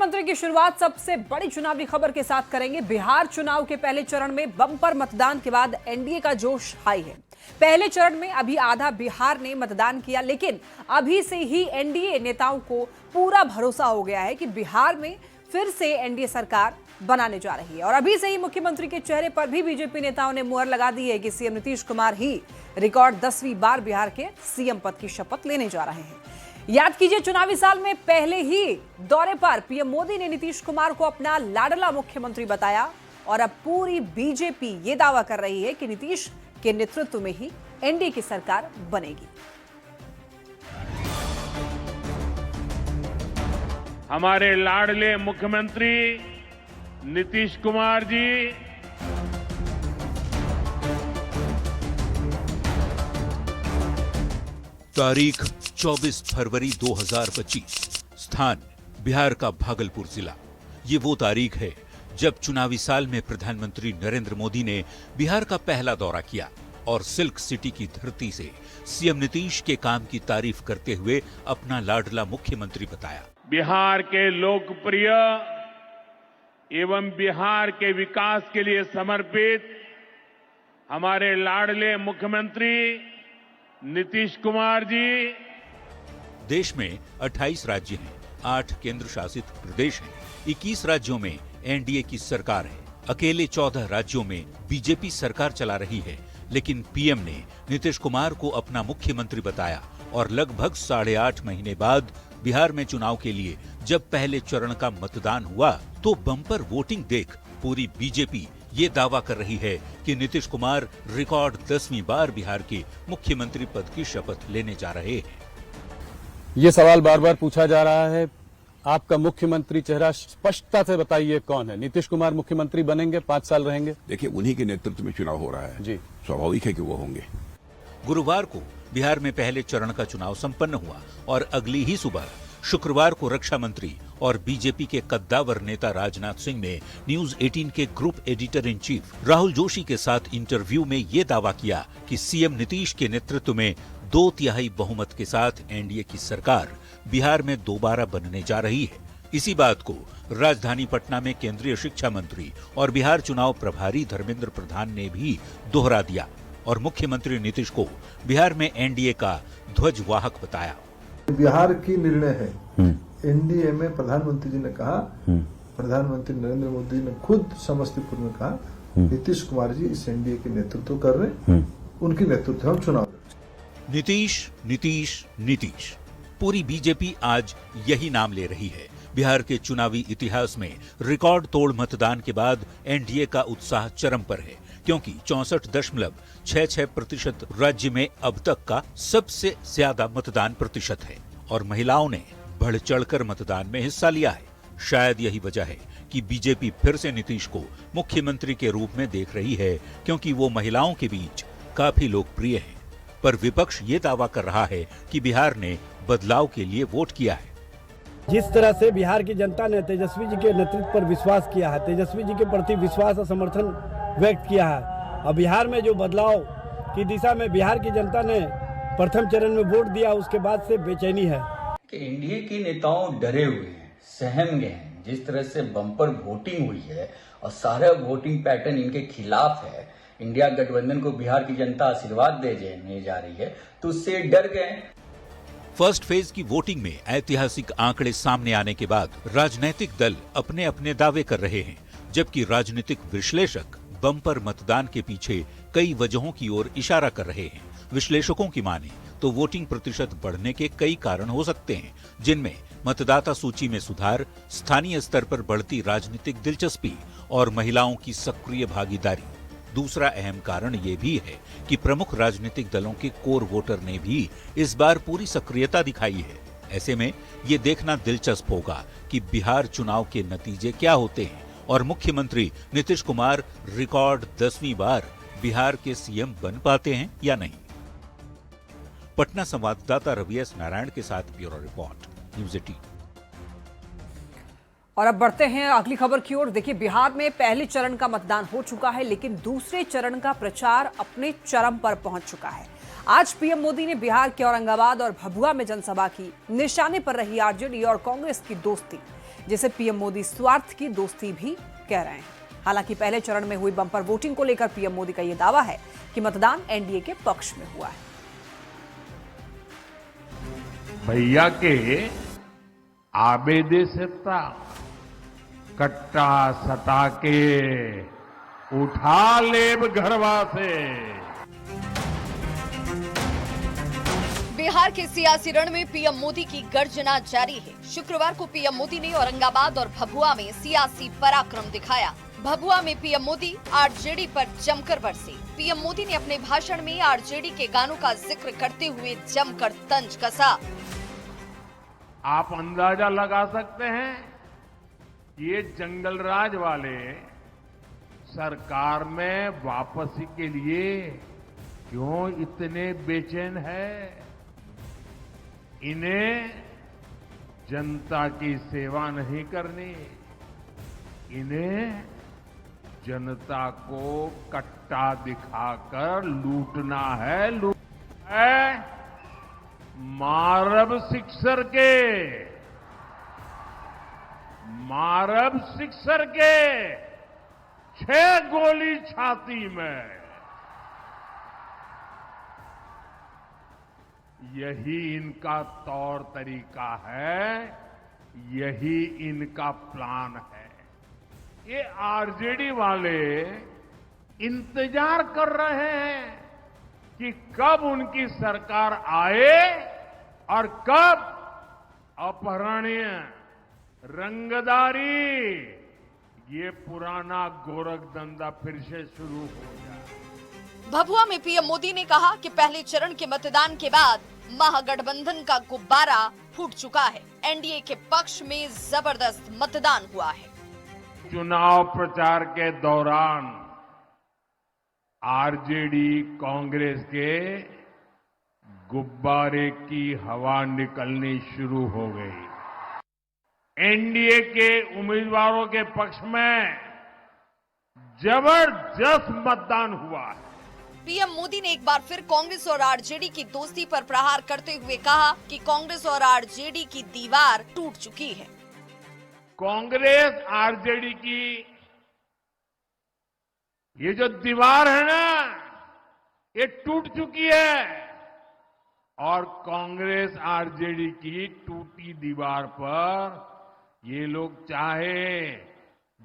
मुख्यमंत्री की शुरुआत सबसे बड़ी चुनावी खबर के साथ करेंगे। बिहार चुनाव के पहले चरण में बम्पर मतदान के बाद एनडीए का जोश हाई है। पहले चरण में अभी आधा बिहार ने मतदान किया, लेकिन अभी से ही एनडीए नेताओं को पूरा भरोसा हो गया है कि बिहार में फिर से एनडीए सरकार बनाने जा रही है। और अभी से ही मुख्यमंत्री के चेहरे पर भी बीजेपी नेताओं ने मुहर लगा दी है कि सीएम नीतीश कुमार ही रिकॉर्ड 10वीं बार बिहार के सीएम पद की शपथ लेने जा रहे हैं। याद कीजिए, चुनावी साल में पहले ही दौरे पर पीएम मोदी ने नीतीश कुमार को अपना लाडला मुख्यमंत्री बताया और अब पूरी बीजेपी ये दावा कर रही है कि नीतीश के नेतृत्व में ही एनडीए की सरकार बनेगी। हमारे लाडले मुख्यमंत्री नीतीश कुमार जी तारीख 24 फरवरी 2025, स्थान बिहार का भागलपुर जिला। ये वो तारीख है जब चुनावी साल में प्रधानमंत्री नरेंद्र मोदी ने बिहार का पहला दौरा किया और सिल्क सिटी की धरती से सीएम नीतीश के काम की तारीफ करते हुए अपना लाडला मुख्यमंत्री बताया। बिहार के लोकप्रिय एवं बिहार के विकास के लिए समर्पित हमारे लाडले मुख्यमंत्री नीतीश कुमार जी। देश में 28 राज्य हैं, 8 केंद्र शासित प्रदेश हैं, 21 राज्यों में एनडीए की सरकार है। अकेले 14 राज्यों में बीजेपी सरकार चला रही है, लेकिन पीएम ने नीतीश कुमार को अपना मुख्यमंत्री बताया और लगभग 8.5 महीने बाद बिहार में चुनाव के लिए जब पहले चरण का मतदान हुआ तो बम्पर वोटिंग देख पूरी बीजेपी ये दावा कर रही है कि नीतीश कुमार रिकॉर्ड 10वीं बार बिहार के मुख्यमंत्री पद की शपथ लेने जा रहे हैं। ये सवाल बार बार पूछा जा रहा है, आपका मुख्यमंत्री चेहरा स्पष्टता से बताइए कौन है? नीतीश कुमार मुख्यमंत्री बनेंगे, 5 साल रहेंगे? देखिए, उन्हीं के नेतृत्व में चुनाव हो रहा है जी, स्वाभाविक है कि वो होंगे। गुरुवार को बिहार में पहले चरण का चुनाव संपन्न हुआ और अगली ही सुबह शुक्रवार को रक्षा मंत्री और बीजेपी के कद्दावर नेता राजनाथ सिंह ने न्यूज 18 के group editor in chief Rahul Joshi के साथ इंटरव्यू में ये दावा किया कि सीएम नीतीश के नेतृत्व में 2/3 बहुमत के साथ एनडीए की सरकार बिहार में दोबारा बनने जा रही है। इसी बात को राजधानी पटना में केंद्रीय शिक्षा मंत्री और बिहार चुनाव प्रभारी धर्मेंद्र प्रधान ने भी दोहरा दिया और मुख्यमंत्री नीतीश को बिहार में एनडीए का ध्वजवाहक बताया। बिहार की निर्णय है। एनडीए में प्रधानमंत्री जी ने कहा, प्रधानमंत्री नरेंद्र मोदी ने खुद समस्तीपुर में कहा, नीतीश कुमार जी इस एनडीए के नेतृत्व कर रहे, उनकी नेतृत्व हम चुनाव। नीतीश नीतीश नीतीश, पूरी बीजेपी आज यही नाम ले रही है। बिहार के चुनावी इतिहास में रिकॉर्ड तोड़ मतदान के बाद एनडीए का उत्साह चरम पर है, क्योंकि 64.66% राज्य में अब तक का सबसे ज्यादा मतदान प्रतिशत है और महिलाओं ने बढ़ चढ़कर मतदान में हिस्सा लिया है। शायद यही वजह है कि बीजेपी फिर से नीतीश को मुख्यमंत्री के रूप में देख रही है, क्योंकि वो महिलाओं के बीच काफी लोकप्रिय है। पर विपक्ष ये दावा कर रहा है कि बिहार ने बदलाव के लिए वोट किया है। जिस तरह से बिहार की जनता ने तेजस्वी जी के नेतृत्व पर विश्वास किया है, तेजस्वी जी के प्रति विश्वास और समर्थन व्यक्त किया है, और बिहार में जो बदलाव की दिशा में बिहार की जनता ने प्रथम चरण में वोट दिया, उसके बाद से बेचैनी है कि एनडीए के नेताओं डरे हुए हैं, सहम गए हैं। जिस तरह से बम्पर वोटिंग हुई है और सारा वोटिंग पैटर्न इनके खिलाफ है, इंडिया गठबंधन को बिहार की जनता आशीर्वाद देने जा रही है, तो उससे डर गए। फर्स्ट फेज की वोटिंग में ऐतिहासिक आंकड़े सामने आने के बाद राजनीतिक दल अपने अपने दावे कर रहे हैं, जबकि राजनीतिक विश्लेषक बम्पर मतदान के पीछे कई वजहों की ओर इशारा कर रहे हैं। विश्लेषकों की माने तो वोटिंग प्रतिशत बढ़ने के कई कारण हो सकते हैं, जिनमें मतदाता सूची में सुधार, स्थानीय स्तर पर बढ़ती राजनीतिक दिलचस्पी और महिलाओं की सक्रिय भागीदारी। दूसरा अहम कारण ये भी है कि प्रमुख राजनीतिक दलों के कोर वोटर ने भी इस बार पूरी सक्रियता दिखाई है। ऐसे में ये देखना दिलचस्प होगा कि बिहार चुनाव के नतीजे क्या होते हैं और मुख्यमंत्री नीतीश कुमार रिकॉर्ड 10वीं बार बिहार के सीएम बन पाते हैं या नहीं। पटना संवाददाता रवि एस नारायण के साथ ब्यूरो रिपोर्ट, न्यूज 18। और अब बढ़ते हैं अगली खबर की ओर। देखिए, बिहार में पहले चरण का मतदान हो चुका है, लेकिन दूसरे चरण का प्रचार अपने चरम पर पहुंच चुका है। आज पीएम मोदी ने बिहार के औरंगाबाद और भभुआ में जनसभा की। निशाने पर रही आरजेडी और कांग्रेस की दोस्ती। जिसे पीएम मोदी स्वार्थ की दोस्ती भी कह रहे हैं। हालांकि पहले चरण में हुई बम्पर वोटिंग को लेकर पीएम मोदी का यह दावा है कि मतदान एनडीए के पक्ष में हुआ है। भैया के आबेदे सत्ता कट्टा सटा के उठा लेब घरवा से। बिहार के सियासी रण में पीएम मोदी की गर्जना जारी है। शुक्रवार को पीएम मोदी ने औरंगाबाद और भभुआ में सियासी पराक्रम दिखाया। भभुआ में पीएम मोदी आरजेडी पर जमकर बरसे। पीएम मोदी ने अपने भाषण में आरजेडी के गानों का जिक्र करते हुए जमकर तंज कसा। आप अंदाजा लगा सकते हैं ये जंगल राज वाले सरकार में वापसी के लिए क्यों इतने बेचैन है। इन्हें जनता की सेवा नहीं करनी, इन्हें जनता को कट्टा दिखाकर लूटना है, मारब सिक्सर के 6 गोली छाती में। यही इनका तौर तरीका है, यही इनका प्लान है। ये आरजेडी वाले इंतजार कर रहे हैं कि कब उनकी सरकार आए और कब अपहरणीय, रंगदारी, ये पुराना गोरखधंधा फिर से शुरू हो जाए। भभुआ में पीएम मोदी ने कहा कि पहले चरण के मतदान के बाद महागठबंधन का गुब्बारा फूट चुका है। एनडीए के पक्ष में जबरदस्त मतदान हुआ है। चुनाव प्रचार के दौरान आरजेडी कांग्रेस के गुब्बारे की हवा निकलनी शुरू हो गई। एनडीए के उम्मीदवारों के पक्ष में जबरदस्त मतदान हुआ है। पीएम मोदी ने एक बार फिर कांग्रेस और आरजेडी की दोस्ती पर प्रहार करते हुए कहा कि कांग्रेस और आरजेडी की दीवार टूट चुकी है। कांग्रेस आरजेडी की ये जो दीवार है ना, ये टूट चुकी है और कांग्रेस आरजेडी की टूटी दीवार पर ये लोग चाहे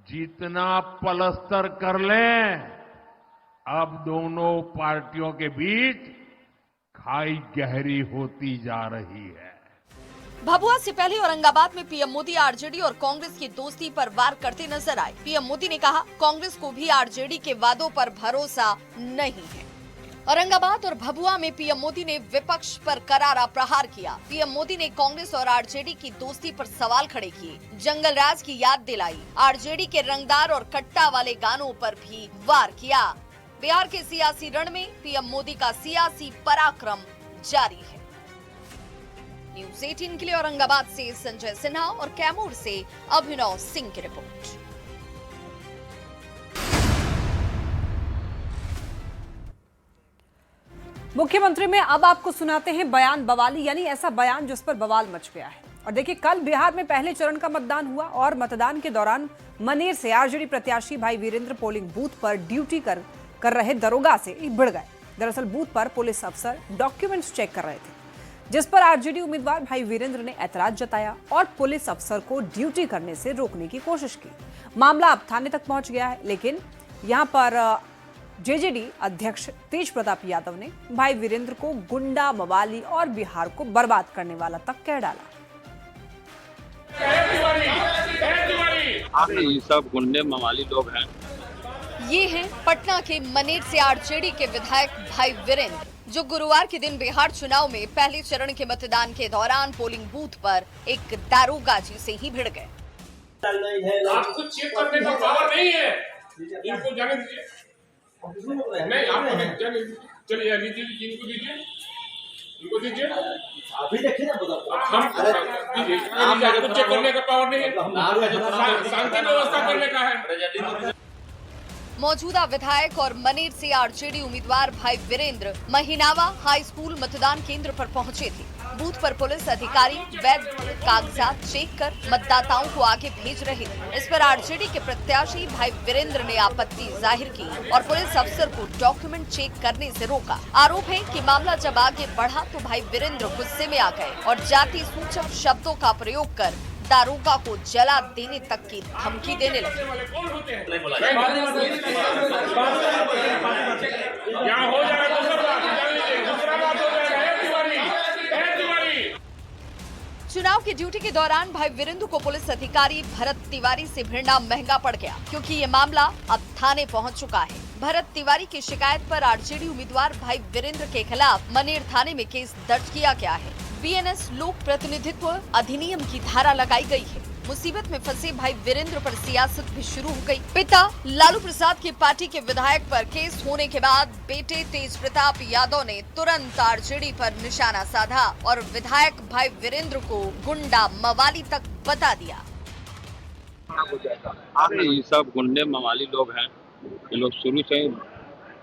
जितना पलस्तर कर लें, अब दोनों पार्टियों के बीच खाई गहरी होती जा रही है। भभुआ से पहले औरंगाबाद में पीएम मोदी आरजेडी और कांग्रेस की दोस्ती पर वार करते नजर आए। पीएम मोदी ने कहा, कांग्रेस को भी आरजेडी के वादों पर भरोसा नहीं है। औरंगाबाद और भभुआ में पीएम मोदी ने विपक्ष पर करारा प्रहार किया। पीएम मोदी ने कांग्रेस और आरजेडी की दोस्ती पर सवाल खड़े किए, जंगल राज की याद दिलाई, आरजेडी के रंगदार और कट्टा वाले गानों पर भी वार किया। बिहार के सियासी रण में पीएम मोदी का सियासी पराक्रम जारी है। न्यूज़ 18 के लिए औरंगाबाद से संजय सिन्हा और कैमूर से अभिनव सिंह की रिपोर्ट। मुख्यमंत्री में अब आपको सुनाते हैं बयान बवाली, यानी ऐसा बयान जिस पर बवाल मच गया है। और देखिए, कल बिहार में पहले चरण का मतदान हुआ और मतदान के दौरान मनेर से आरजेडी प्रत्याशी भाई वीरेंद्र पोलिंग बूथ पर ड्यूटी कर रहे दरोगा से भिड़ गए। दरअसल बूथ पर पुलिस अफसर डॉक्यूमेंट्स चेक कर रहे थे, जिस पर आरजेडी उम्मीदवार भाई वीरेंद्र ने ऐतराज जताया और पुलिस अफसर को ड्यूटी करने से रोकने की कोशिश की। मामला अब थाने तक पहुंच गया है, लेकिन यहां पर जेजेडी अध्यक्ष तेज प्रताप यादव ने भाई वीरेंद्र को गुंडा, मवाली और बिहार को बर्बाद करने वाला तक कह डाला। ये सब गुंडे मवाली लोग हैं। ये हैं पटना के मनेर से आरजेडी के विधायक भाई वीरेंद्र, जो गुरुवार के दिन बिहार चुनाव में पहले चरण के मतदान के दौरान पोलिंग बूथ पर एक दारोगा जी से ही भिड़ गए। आपको चेक करने का पावर नहीं है, इनको जाने दीजिए। नहीं, आपको चलिए लीजिए, इनको दीजिए, इनको दीजिए। अभी देखिए ना, आपको चेक करने का पावर नहीं है, शांति व्यवस्था करने का है। मौजूदा विधायक और मनेर से आरजेडी उम्मीदवार भाई वीरेंद्र महिनावा हाई स्कूल मतदान केंद्र पर पहुंचे थे। बूथ पर पुलिस अधिकारी वैध कागजात चेक कर मतदाताओं को आगे भेज रहे थे। इस पर आरजेडी के प्रत्याशी भाई वीरेंद्र ने आपत्ति जाहिर की और पुलिस अफसर को डॉक्यूमेंट चेक करने से रोका। आरोप है कि मामला जब आगे बढ़ा तो भाई वीरेंद्र गुस्से में आ गए और जाति सूचक शब्दों का प्रयोग कर दारोगा को जला देने तक की धमकी देने लगे। चुनाव की ड्यूटी के दौरान भाई वीरेंद्र को पुलिस अधिकारी भरत तिवारी से भिड़ना महंगा पड़ गया, क्योंकि ये मामला अब थाने पहुंच चुका है। भरत तिवारी की शिकायत पर आरजेडी उम्मीदवार भाई वीरेंद्र के खिलाफ मनेर थाने में केस दर्ज किया गया है। बीएनएस लोक प्रतिनिधित्व अधिनियम की धारा लगाई गई है। मुसीबत में फंसे भाई वीरेंद्र पर सियासत भी शुरू हो गई। पिता लालू प्रसाद की पार्टी के विधायक पर केस होने के बाद बेटे तेज प्रताप यादव ने तुरंत आरजेडी पर निशाना साधा और विधायक भाई वीरेंद्र को गुंडा मवाली तक बता दिया। अरे ये सब गुंडे मवाली लोग हैं। ये लोग शुरू से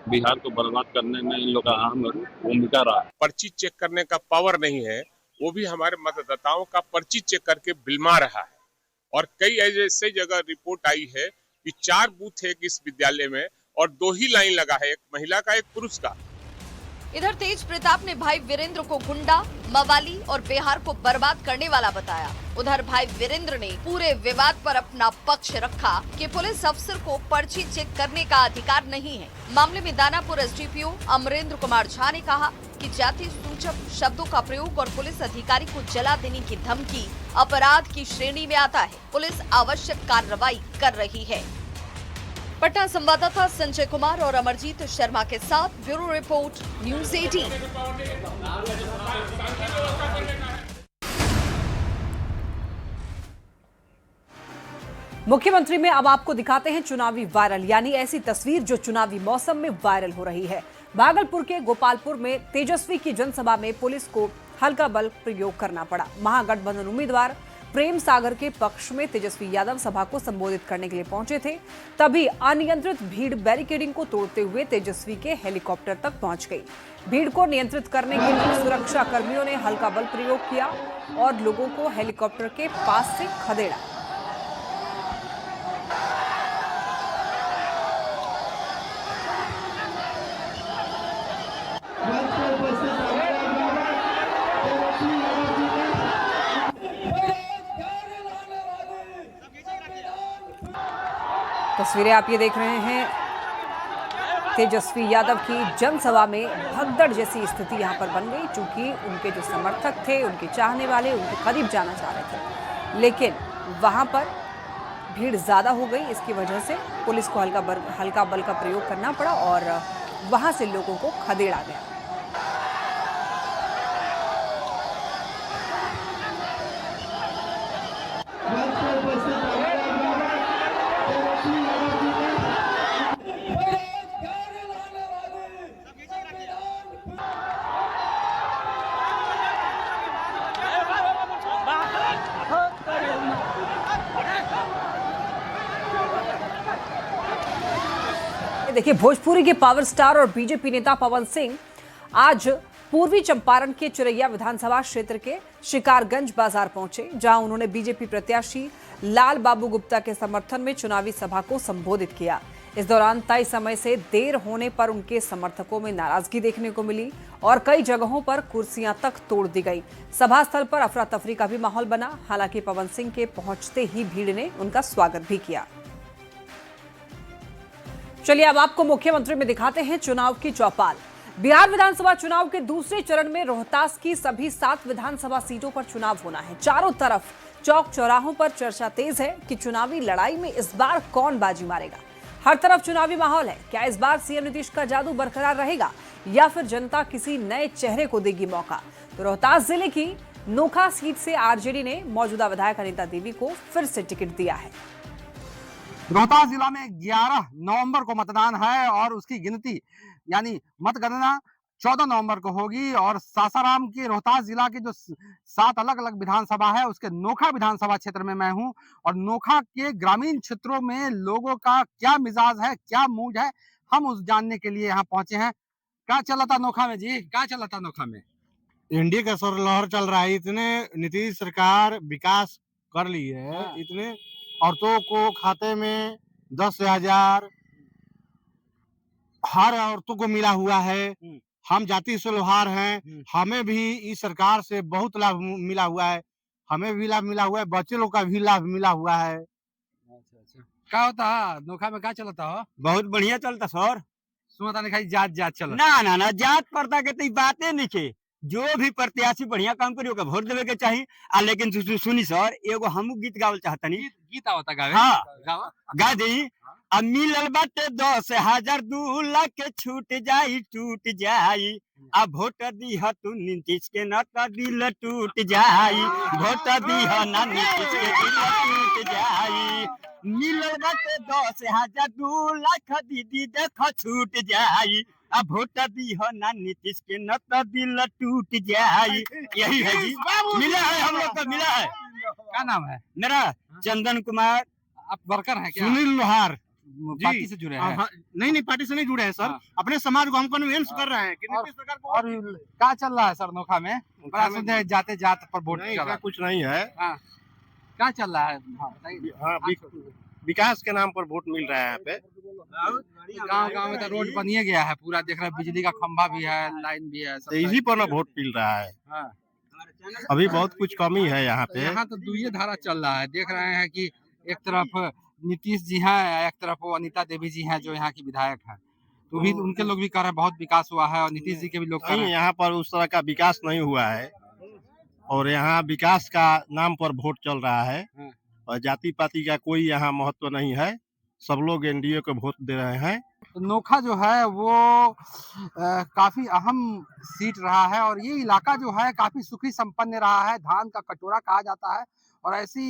बिहार को बर्बाद करने में इन लोग का अहम भूमिका रहा। पर्ची चेक करने का पावर नहीं है, वो भी हमारे मतदाताओं का पर्ची चेक करके बिलमा रहा है। और कई ऐसे जगह रिपोर्ट आई है कि 4 बूथ है इस विद्यालय में और 2 ही लाइन लगा है, एक महिला का एक पुरुष का। इधर तेज प्रताप ने भाई वीरेंद्र को गुंडा, मवाली और बिहार को बर्बाद करने वाला बताया। उधर भाई वीरेंद्र ने पूरे विवाद पर अपना पक्ष रखा कि पुलिस अफसर को पर्ची चेक करने का अधिकार नहीं है। मामले में दानापुर एसडीपीओ अमरेंद्र कुमार झा ने कहा कि जाति सूचक शब्दों का प्रयोग और पुलिस अधिकारी को जला देने की धमकी अपराध की श्रेणी में आता है। पुलिस आवश्यक कार्रवाई कर रही है। पटना संवाददाता संजय कुमार और अमरजीत शर्मा के साथ ब्यूरो रिपोर्ट न्यूज़ 18। मुख्यमंत्री में अब आपको दिखाते हैं चुनावी वायरल, यानी ऐसी तस्वीर जो चुनावी मौसम में वायरल हो रही है। भागलपुर के गोपालपुर में तेजस्वी की जनसभा में पुलिस को हल्का बल प्रयोग करना पड़ा। महागठबंधन उम्मीदवार प्रेम सागर के पक्ष में तेजस्वी यादव सभा को संबोधित करने के लिए पहुंचे थे, तभी अनियंत्रित भीड़ बैरिकेडिंग को तोड़ते हुए तेजस्वी के हेलीकॉप्टर तक पहुंच गई। भीड़ को नियंत्रित करने के लिए सुरक्षा कर्मियों ने हल्का बल प्रयोग किया और लोगों को हेलीकॉप्टर के पास से खदेड़ा। तस्वीरें आप ये देख रहे हैं, तेजस्वी यादव की जनसभा में भगदड़ जैसी स्थिति यहां पर बन गई, चूंकि उनके जो समर्थक थे, उनके चाहने वाले उनके करीब जाना चाह रहे थे, लेकिन वहां पर भीड़ ज्यादा हो गई। इसकी वजह से पुलिस को हल्का बल का प्रयोग करना पड़ा और वहां से लोगों को खदेड़ा गया। देखिए, भोजपुरी के पावर स्टार और बीजेपी नेता पवन सिंह आज पूर्वी चंपारण के चिरैया विधानसभा क्षेत्र के शिकारगंज बाजार पहुंचे, जहां उन्होंने बीजेपी प्रत्याशी लाल बाबू गुप्ता के समर्थन में चुनावी सभा को संबोधित किया। इस दौरान तय समय से देर होने पर उनके समर्थकों में नाराजगी देखने को मिली और कई जगहों पर कुर्सियां तक तोड़ दी गई। सभा स्थल पर अफरा तफरी का भी माहौल बना। हालांकि पवन सिंह के पहुंचते ही भीड़ ने उनका स्वागत भी किया। चलिए अब आपको मुख्यमंत्री में दिखाते हैं चुनाव की चौपाल। बिहार विधानसभा चुनाव के दूसरे चरण में रोहतास की सभी 7 विधानसभा सीटों पर चुनाव होना है। चारों तरफ चौक चौराहों पर चर्चा तेज है कि चुनावी लड़ाई में इस बार कौन बाजी मारेगा। हर तरफ चुनावी माहौल है। क्या इस बार सीएम नीतीश का जादू बरकरार रहेगा या फिर जनता किसी नए चेहरे को देगी मौका? तो रोहतास जिले की नोखा सीट से आरजेडी ने मौजूदा विधायक अनीता देवी को फिर से टिकट दिया है। रोहतास जिला में 11 नवंबर को मतदान है और उसकी गिनती यानी मतगणना 14 नवंबर को होगी। और सासाराम के रोहतास जिला के जो 7 अलग अलग विधानसभा है उसके नोखा विधानसभा क्षेत्र में मैं हूं और नोखा के ग्रामीण क्षेत्रों में लोगों का क्या मिजाज है, क्या मूड है, हम उस जानने के लिए यहाँ पहुंचे हैं। क्या चला था नोखा में जी? क्या चला था नोखा में? एनडीए का सर लहर चल रहा है। इतने नीतीश सरकार विकास कर ली है, इतने औरतों को खाते में 10,000 हर औरतों को मिला हुआ है। हम जाति से लोहार हैं, हमें भी इस सरकार से बहुत लाभ मिला हुआ है। हमें भी लाभ मिला हुआ है, बच्चे लोग का भी लाभ मिला हुआ है। अच्छा क्या होता है नोखा में क्या चलता हो? बहुत बढ़िया चलता सर। सुनता नहीं खाई जात जात चल ना जात पड़ता के तो बातें नहीं के। जो भी प्रत्याशी बढ़िया काम करी ओके वोट देवे के चाहिए। लेकिन सुनी सर, एगो हम गीत गावल चाहतनी। गीत आवता गावे? हाँ गा दी। अब मिलल बाटे 10,000 2 लाख छूट जाई टूट जाई। अब वोट दीह तू नीतीश के न त दिल टूट जाई। वोट दीह ना नीतीश के दिल टूट जाई। मिलल बाटे 10,000 2 लाख दीदी देख छूट जाई। अब वोट दीह ना नीतीश के न त दिल टूट जाई। यही है जी, मिला है हम लोग को, मिला है। क्या नाम है? मेरा चंदन कुमार। आप वर्कर हैं क्या? सुनील लोहार पार्टी से जुड़े हैं? नहीं पार्टी से नहीं जुड़े हैं सर। अपने समाज को हम कन्विंस कर रहे हैं कि नीतीश सरकार को। और क्या चल रहा है सर नोखा में? बड़ा सुनते हैं जाते जात पर वोट चल रहा है। कुछ नहीं है। क्या चल रहा है? विकास के नाम पर वोट मिल रहा है यहाँ पे। गांव में तो रोड बनिए गया है पूरा, देख रहे हैं बिजली का खंभा भी है, लाइन भी है। तो इसी पर ना वोट मिल रहा है। अभी बहुत कुछ कमी है यहाँ पे। यहाँ तो दुइये धारा चल रहा है। देख रहे हैं कि एक तरफ नीतीश जी हैं, एक तरफ वो अनीता देवी जी हैं जो यहाँ की विधायक हैं। तो भी उनके लोग भी कह रहे हैं बहुत विकास हुआ है, और नीतीश जी के भी लोग कह रहे हैं यहाँ पर उस तरह का विकास नहीं हुआ है। और यहाँ विकास का नाम पर वोट चल रहा है, और जाति पाति का कोई यहाँ महत्व नहीं है। सब लोग एनडीए को वोट दे रहे हैं। तो नोखा जो है वो काफी अहम सीट रहा है, और ये इलाका जो है काफी सुखी संपन्न रहा है। धान का कटोरा कहा जाता है, और ऐसी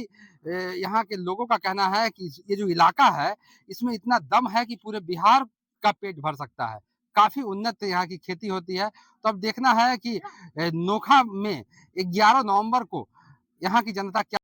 यहाँ के लोगों का कहना है कि ये जो इलाका है इसमें इतना दम है कि पूरे बिहार का पेट भर सकता है। काफी उन्नत यहाँ की खेती होती है। तो अब देखना है कि नोखा में 11 नवंबर को यहाँ की जनता क्या